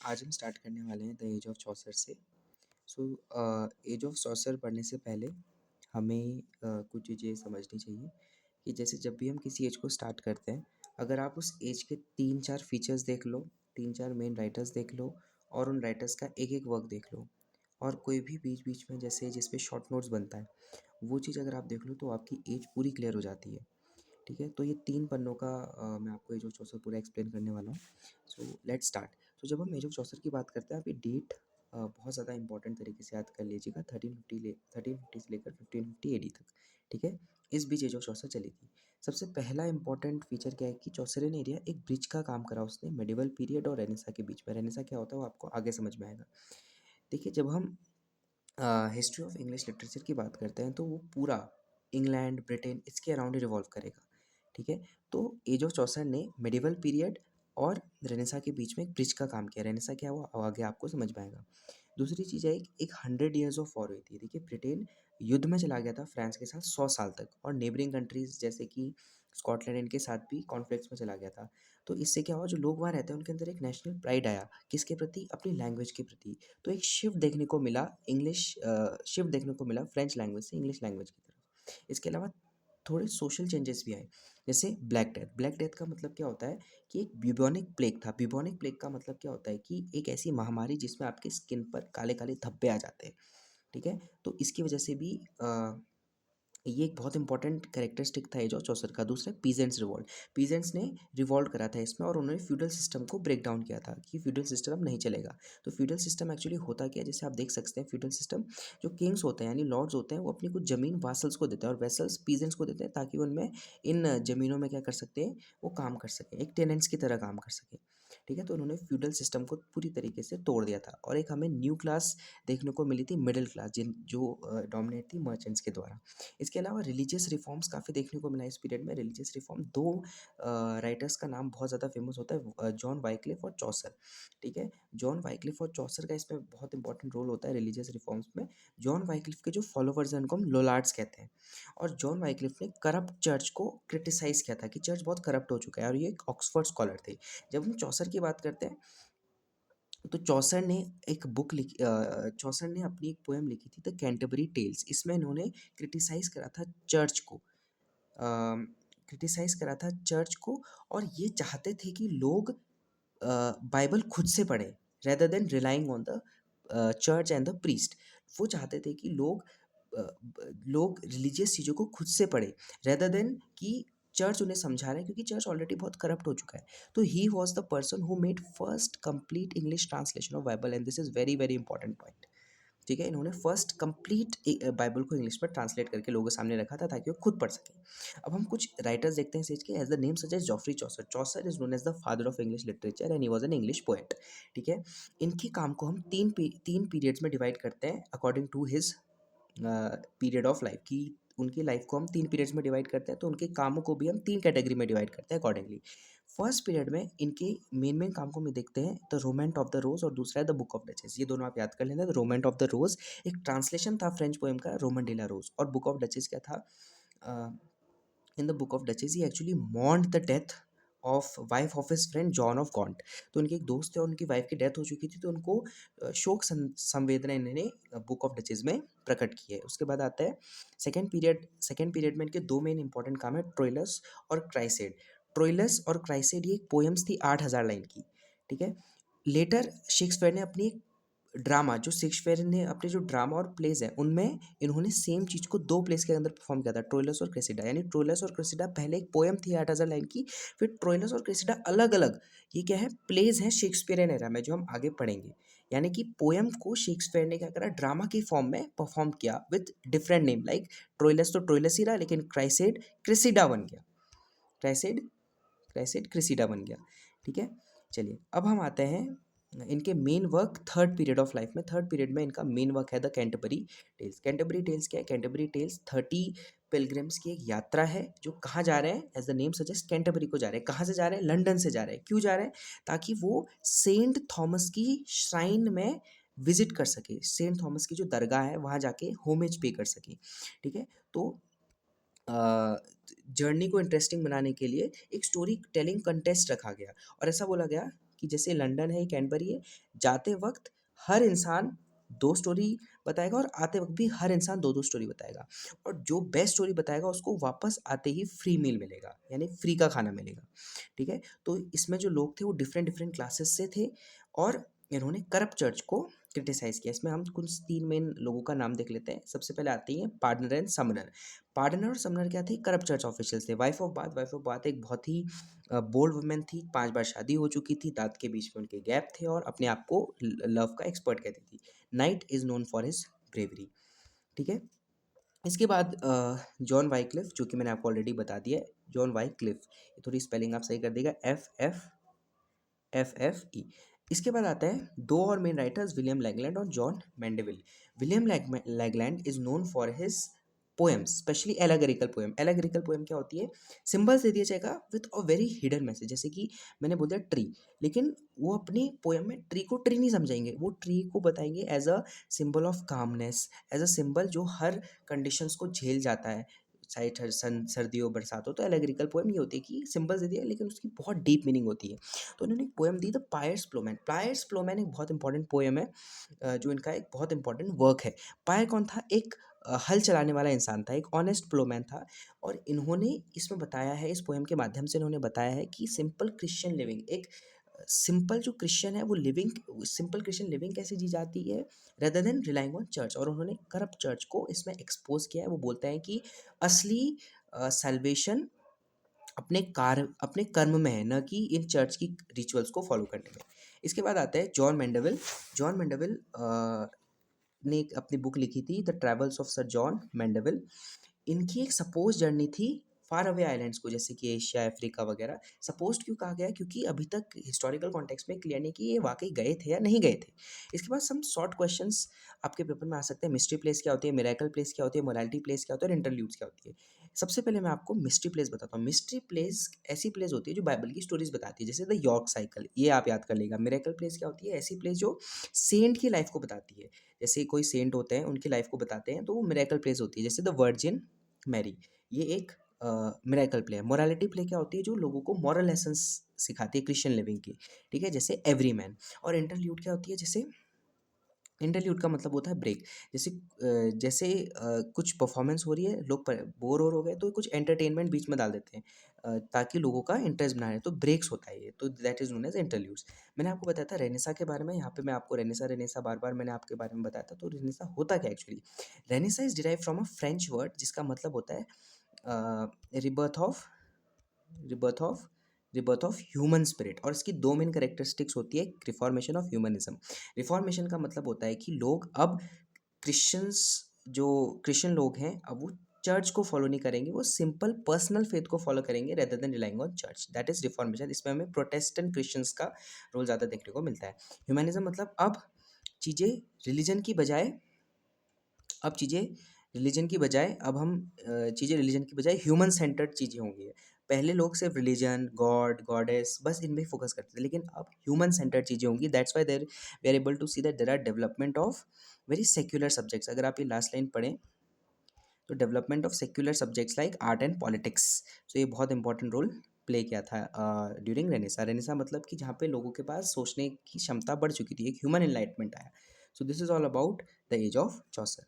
आज हम स्टार्ट करने वाले हैं द एज ऑफ चौसर से। सो एज ऑफ चौसर पढ़ने से पहले हमें कुछ चीज़ें समझनी चाहिए कि जैसे जब भी हम किसी एज को स्टार्ट करते हैं, अगर आप उस एज के 3-4 फीचर्स देख लो, 3-4 मेन राइटर्स देख लो और उन राइटर्स का एक-एक वर्क देख लो और कोई भी बीच-बीच में जैसे जिस पे शॉर्ट नोट्स बनता है, वो चीज़ अगर आप देख लो तो आपकी एज पूरी क्लियर हो जाती है। ठीक है? तो ये 3 पन्नों का मैं आपको एज ऑफ चौसर पूरा एक्सप्लेन करने वाला हूँ। So let's start. तो जब हम एज ऑफ चौसर की बात करते हैं, आप ये डेट बहुत ज़्यादा इंपॉर्टेंट तरीके से याद कर लीजिएगा। 1350 से लेकर 1550 एडी तक। ठीक है? इस बीच एज ऑफ चौसर चली थी। सबसे पहला इंपॉर्टेंट फीचर क्या है कि चौसरियन एरिया एक ब्रिज का काम करा उसने मेडिवल पीरियड और रेनेसा के बीच में। रेनेसा क्या होता है वो आपको आगे समझ में आएगा। देखिए, जब हम हिस्ट्री ऑफ इंग्लिश लिटरेचर की बात करते हैं तो वो पूरा इंग्लैंड, ब्रिटेन इसके अराउंड ही रिवॉल्व करेगा। ठीक है? तो एज ऑफ चौसर ने मेडिवल पीरियड और रेनेसा के बीच में एक ब्रिज का काम किया। रेनेसा क्या हुआ अब आगे आपको समझ में आएगा। दूसरी चीज़ है एक 100 ईयर्स ऑफ वॉर हुई थी। देखिए, ब्रिटेन युद्ध में चला गया था फ्रांस के साथ 100 साल तक और नेबरिंग कंट्रीज़ जैसे कि स्कॉटलैंड इनके साथ भी कॉन्फ्लिक्ट्स में चला गया था। तो इससे क्या हुआ, जो लोग वहाँ रहते हैं उनके अंदर एक नेशनल प्राइड आया। किसके प्रति? अपनी लैंग्वेज के प्रति। तो एक शिफ्ट देखने को मिला शिफ्ट देखने को मिला फ्रेंच लैंग्वेज से इंग्लिश लैंग्वेज की तरफ। इसके अलावा थोड़े सोशल चेंजेस भी आए, जैसे ब्लैक डेथ। ब्लैक डेथ का मतलब क्या होता है कि एक ब्यूबोनिक प्लेग था। ब्यूबोनिक प्लेग का मतलब क्या होता है कि एक ऐसी महामारी जिसमें आपके स्किन पर काले काले धब्बे आ जाते हैं। ठीक है? तो इसकी वजह से भी ये एक बहुत इंपॉर्टेंट कैरेक्टरिस्टिक था एज ऑफ चौसर का। दूसरा पीजेंट्स रिवॉल्ट। पीजेंट्स ने रिवॉल्ट करा था इसमें और उन्होंने फ्यूडल सिस्टम को ब्रेक डाउन किया था कि फ्यूडल सिस्टम अब नहीं चलेगा। तो फ्यूडल सिस्टम एक्चुअली होता क्या है, जैसे आप देख सकते हैं फ्यूडल सिस्टम, जो किंग्स होते हैं यानी लॉर्ड्स होते हैं वो अपनी कुछ ज़मीन वासल्स को देते हैं और वेसल्स पीजेंट्स को देते हैं ताकि उनमें इन ज़मीनों में क्या कर सकते हैं, वो काम कर सकें, एक टेनेंट्स की तरह काम कर सकें। ठीक है? तो उन्होंने फ्यूडल सिस्टम को पूरी तरीके से तोड़ दिया था और एक हमें न्यू क्लास देखने को मिली थी, मिडिल क्लास, जिन जो डोमिनेट थी मर्चेंट्स के द्वारा। इसके अलावा रिलीजियस रिफॉर्म्स काफ़ी देखने को मिला इस पीरियड में। रिलीजियस रिफॉर्म दो राइटर्स का नाम बहुत ज़्यादा फेमस होता है, जॉन वाइक्लिफ और चौसर। ठीक है? जॉन वाइक्लिफ और चौसर का इसमें बहुत इंपॉर्टेंट रोल होता है रिलीजियस रिफॉर्म्स में। जॉन वाइक्लिफ के जो फॉलोवर्स हैं उनको हम लोलार्ड्स कहते हैं और जॉन वाइक्लिफ ने करप्ट चर्च को क्रिटिसाइज़ किया था कि चर्च बहुत करप्ट हो चुका है और ये एक ऑक्सफोर्ड स्कॉलर थे। जब हम चौसर की बात करते हैं तो चौसर ने चौसर ने अपनी एक पोएम लिखी थी द कैंटरबरी टेल्स। इसमें इन्होंने क्रिटिसाइज़ करा था चर्च को, क्रिटिसाइज़ करा था चर्च को और ये चाहते थे कि लोग बाइबल खुद से पढ़ें rather than relying on the church and the priest. वो चाहते थे कि लोग रिलीजियस चीज़ों को खुद से पढ़ें रेदर देन कि चर्च उन्हें समझा रहा है, क्योंकि चर्च ऑलरेडी बहुत करप्ट हो चुका है। तो he was the person who made first complete English translation of Bible and this is very very important point. ठीक है? इन्होंने फर्स्ट कंप्लीट बाइबल को इंग्लिश में ट्रांसलेट करके लोगों के सामने रखा था ताकि वो खुद पढ़ सकें। अब हम कुछ राइटर्स देखते हैं इस एज के। As the name suggest, Geoffrey Chaucer. Chaucer is known as the father of English literature and he was an English poet. ठीक है? इनके काम को हम तीन पीरियड्स में डिवाइड करते हैं according to his period of life की। उनकी लाइफ को हम 3 पीरियड्स में डिवाइड करते हैं, तो उनके कामों को भी हम 3 कैटेगरी में डिवाइड करते हैं अकॉर्डिंगली। फर्स्ट पीरियड में इनके मेन काम को हम देखते हैं, द रोमेंट ऑफ द रोज और दूसरा है द बुक ऑफ डचेस। ये दोनों आप याद कर लेना। The Romaunt of the Rose एक ट्रांसलेशन था फ्रेंच पोएम का रोमन डे ला रोज, और बुक ऑफ डचेस क्या था? In the Book of Duchess he actually mourned the death of wife of his friend John of Gaunt. तो उनके एक दोस्त थे और उनकी वाइफ की डेथ हो चुकी थी, तो उनको शोक संवेदना इन्होंने बुक ऑफ डचेस में प्रकट की है। उसके बाद आता है सेकेंड पीरियड में इनके दो मेन इंपॉर्टेंट काम है, ट्रोइलस और क्राइसेड। ट्रोइलस और क्राइसेड ये एक पोएम्स थी 8,000 लाइन की। ठीक है? लेटर शेक्सपियर ने अपनी ड्रामा, जो शेक्सपियर ने अपने जो ड्रामा और प्लेज हैं उनमें इन्होंने सेम चीज़ को दो प्लेस के अंदर परफॉर्म किया था, ट्रोइलस और क्रेसिडा। यानी ट्रोइलस और क्रेसिडा पहले एक पोएम थी 8,000 लाइन की, फिर ट्रोइलस और क्रेसिडा अलग अलग, ये क्या है, प्लेज हैं शेक्सपियरियन एरा में जो हम आगे पढ़ेंगे। यानी कि पोएम को शेक्सपियर ने क्या करा, ड्रामा की फॉर्म में परफॉर्म किया with different name. Like Troilus तो ट्रोइलस ही रहा, लेकिन क्राइसेड क्रेसिडा बन गया। क्राइसेड क्राइसेड क्रेसिडा बन गया। ठीक है? चलिए अब हम आते हैं इनके main work third period of life में। थर्ड पीरियड में इनका मेन वर्क है the Canterbury tales. Canterbury tales क्या है? कैंटरबरी टेल्स 30 पिलग्रिम्स की एक यात्रा है जो कहाँ जा रहे हैं? As the name suggest Canterbury को जा रहे हैं। कहाँ से जा रहे हैं? लंदन से जा रहे हैं। क्यों जा रहे हैं? ताकि वो सेंट थॉमस की श्राइन में विजिट कर सके, सेंट थॉमस की जो दरगाह है वहाँ जाके होमेज पे कर सके। ठीक है? तो जर्नी को इंटरेस्टिंग बनाने के लिए एक स्टोरी टेलिंग कंटेस्ट रखा गया और ऐसा बोला गया कि जैसे लंदन है, कैडबरी है, जाते वक्त हर इंसान 2 स्टोरी बताएगा और आते वक्त भी हर इंसान 2-2 स्टोरी बताएगा, और जो बेस्ट स्टोरी बताएगा उसको वापस आते ही फ्री मील मिलेगा, यानी फ्री का खाना मिलेगा, ठीक है? तो इसमें जो लोग थे वो डिफरेंट डिफरेंट क्लासेस से थे, और इन्होंने करप्ट चर्च को क्रिटिसाइज़ किया। इसमें हम कुछ 3 मेन लोगों का नाम देख लेते हैं। सबसे पहले आते हैं पार्डनर एंड समनर। पार्डनर और समनर क्या थे? करप्ट चर्च ऑफिशियल्स थे। वाइफ ऑफ बाथ एक बहुत ही बोल्ड वुमन थी, 5 बार शादी हो चुकी थी, दाँत के बीच में उनके गैप थे और अपने आप को लव का एक्सपर्ट कहती थी। Night is known for his bravery, ठीक है? इसके बाद जॉन वाइक्लिफ, जो कि मैंने आपको ऑलरेडी बता दिया है, जॉन वाइक्लिफ, थोड़ी स्पेलिंग आप सही कर देगा, FFE। इसके बाद आता है 2 और मेन राइटर्स, विलियम लैगलैंड और John Mandeville. William Langland is known for his poems, specially allegorical poem. Allegorical poem क्या होती है? सिंबल्स दे दिया जाएगा with a very hidden message, जैसे कि मैंने बोल दिया ट्री, लेकिन वो अपनी पोएम में ट्री को ट्री नहीं समझाएंगे, वो ट्री को बताएंगे as a symbol of commonness, as a symbol जो हर कंडीशंस को झेल जाता है, चाहे सर्दी हो बरसात हो। तो एलेगोरिकल पोएम ये होती है कि सिंबल्स दे दिया लेकिन उसकी बहुत डीप मीनिंग होती है। तो उन्होंने एक poem the the pierce Plowman. Pierce Plowman एक बहुत इंपॉर्टेंट पोएम है, जो इनका एक बहुत इंपॉर्टेंट वर्क है। पायर कौन था? एक हल चलाने वाला इंसान था, एक ऑनेस्ट प्लोमैन था, और इन्होंने इसमें बताया है, इस पोएम के माध्यम से इन्होंने बताया है कि सिंपल क्रिश्चियन लिविंग, एक सिंपल जो क्रिश्चियन है वो लिविंग, सिंपल क्रिश्चियन लिविंग कैसे जी जाती है, rather than relying on church. और उन्होंने करप्ट चर्च को इसमें एक्सपोज किया है। वो बोलते हैं कि असली सैल्वेशन अपने कर्म में है, न कि इन चर्च की रिचुअल्स को फॉलो करने में। इसके बाद आता है जॉन मैंडेविल। जॉन मैंडेविल ने एक अपनी बुक लिखी थी, the Travels of Sir John Mandeville. इनकी एक सपोज जर्नी थी फार अवे आइलैंड्स को, जैसे कि एशिया, अफ्रीका वगैरह। सपोज क्यों कहा गया? क्योंकि अभी तक हिस्टोरिकल कॉन्टेक्स्ट में क्लियर नहीं कि ये वाकई गए थे या नहीं गए थे। इसके बाद सम शॉर्ट क्वेश्चंस आपके पेपर में आ सकते हैं। मिस्ट्री प्लेस क्या होती है, मिरेकल प्लेस क्या होती है, मोरालिटी प्लेस क्या होती है, और इंटरल्यूड्स क्या होती है। सबसे पहले मैं आपको मिस्ट्री प्लेस बताता हूँ। मिस्ट्री प्लेस ऐसी प्लेस होती है जो बाइबल की स्टोरीज बताती है, जैसे द यॉर्क साइकिल, ये आप याद कर लेगा। मिरेकल प्लेस क्या होती है? ऐसी प्लेस जो सेंट की लाइफ को बताती है, जैसे कोई सेंट होते हैं उनकी लाइफ को बताते हैं, तो वो मिरेकल प्लेस होती है, जैसे द वर्जिन मैरी, ये एक मिरेकल प्ले है। मोरालिटी प्ले क्या होती है? जो लोगों को मॉरल लेसन्स सिखाती है क्रिश्चियन लिविंग की, ठीक है, जैसे एवरी मैन। और इंटरल्यूड क्या होती है? जैसे इंटरल्यूड का मतलब होता है ब्रेक, जैसे कुछ परफॉर्मेंस हो रही है, लोग बोर हो गए तो कुछ एंटरटेनमेंट बीच में डाल देते हैं, ताकि लोगों का इंटरेस्ट बना रहे, तो ब्रेक्स होता है ये, तो that is known as interludes. मैंने आपको बताया था रेनेसा के बारे में, यहाँ पे मैं आपको रेनेसा रेनेसा बार बार मैंने आपके बारे में बताया था। तो रेनेसा होता क्या actually? Renaissance is derive from a French word जिसका मतलब होता है rebirth of rebirth of rebirth of human spirit. और इसकी 2 मेन कैरेक्टरिस्टिक्स होती है, रिफॉर्मेशन ऑफ ह्यूमनिज्म। रिफॉर्मेशन का मतलब होता है कि लोग अब क्रिश्चियंस जो क्रिश्चियन लोग हैं, अब वो चर्च को फॉलो नहीं करेंगे, वो सिंपल पर्सनल फेथ को फॉलो करेंगे rather than relying on church. That is reformation. इसमें हमें प्रोटेस्टेंट क्रिश्चियंस का रोल ज़्यादा देखने को मिलता है। ह्यूमनिज्म मतलब अब चीज़ें रिलीजन की बजाय अब चीज़ें रिलीजन की बजाय अब हम चीज़ें रिलीजन की बजाय ह्यूमन सेंटर्ड चीज़ें होंगी। पहले लोग सिर्फ रिलीजन, गॉड, गॉडेस बस इनमें फोकस करते थे, लेकिन अब ह्यूमन सेंटर्ड चीज़ें होंगी। That's why there we are able to see that there are development of very secular subjects. अगर आप ये लास्ट लाइन पढ़ें तो development of secular subjects like art and politics, तो ये बहुत इंपॉर्टेंट रोल प्ले किया था ड्यूरिंग रेनेसा। रेनेसा मतलब कि जहाँ पे लोगों के पास सोचने की क्षमता बढ़ चुकी थी, एक ह्यूमन एनलाइटमेंट आया। So this is all about the age of Chaucer.